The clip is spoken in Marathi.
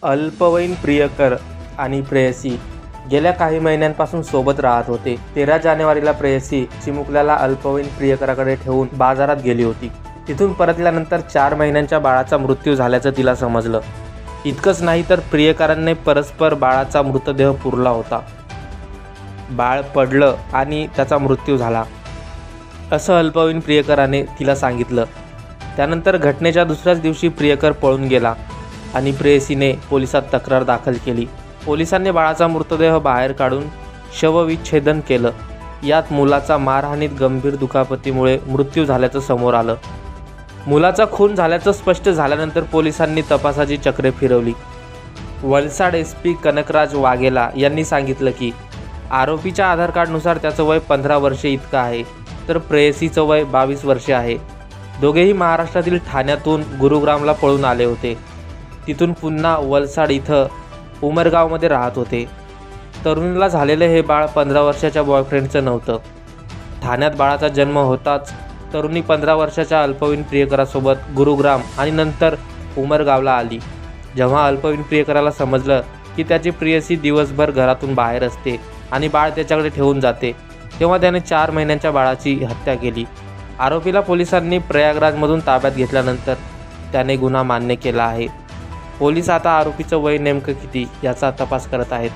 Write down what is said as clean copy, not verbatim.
अल्पवयीन प्रियकर आणि प्रेयसी गेल्या काही महिन्यांपासून सोबत राहत होते. 13 जानेवारीला प्रेयसी चिमुकल्याला अल्पवयीन प्रियकराकडे ठेवून बाजारात गेली होती. तिथून परतल्यानंतर 4 महिन्यांच्या बाळाचा मृत्यू झाल्याचं तिला समजलं. इतकंच नाही तर प्रियकरांनी परस्पर बाळाचा मृतदेह पुरला होता. बाळ पडलं आणि त्याचा मृत्यू झाला असं अल्पवयीन प्रियकराने तिला सांगितलं. त्यानंतर घटनेच्या दुसऱ्याच दिवशी प्रियकर पळून गेला आणि प्रेयसीने पोलिसात तक्रार दाखल केली. पोलिसांनी बाळाचा मृतदेह बाहेर काढून शवविच्छेदन केलं. यात मुलाचा मारहाणीत गंभीर दुखापतीमुळे मृत्यू झाल्याचं समोर आलं. मुलाचा खून झाल्याचं स्पष्ट झाल्यानंतर पोलिसांनी तपासाची चक्रे फिरवली. वलसाड SP कनकराज वाघेला यांनी सांगितलं की आरोपीच्या आधार कार्डनुसार त्याचं वय 15 वर्षे इतकं आहे, तर प्रेयसीचं वय 22 वर्षे आहे. दोघेही महाराष्ट्रातील ठाण्यातून गुरुग्रामला पळून आले होते. तिथून पुन्हा वलसाड इथं उमरगावमध्ये राहत होते. तरुणीला झालेले हे बाळ 15 वर्षाच्या बॉयफ्रेंडचं नव्हतं. ठाण्यात बाळाचा जन्म होताच तरुणी 15 वर्षाच्या अल्पवयीन प्रियकरासोबत गुरुग्राम आणि नंतर उमरगावला आली. जेव्हा अल्पवयीन प्रियकराला समजलं की त्याची प्रेयसी दिवसभर घरातून बाहेर असते आणि बाळ त्याच्याकडे ठेवून जाते, तेव्हा त्याने 4 महिन्यांच्या बाळाची हत्या केली. आरोपीला पोलिसांनी प्रयागराजमधून ताब्यात घेतल्यानंतर त्याने गुन्हा मान्य केला आहे. पोलीस आता आरोपीचं वय नेमकं किती याचा तपास करत आहेत.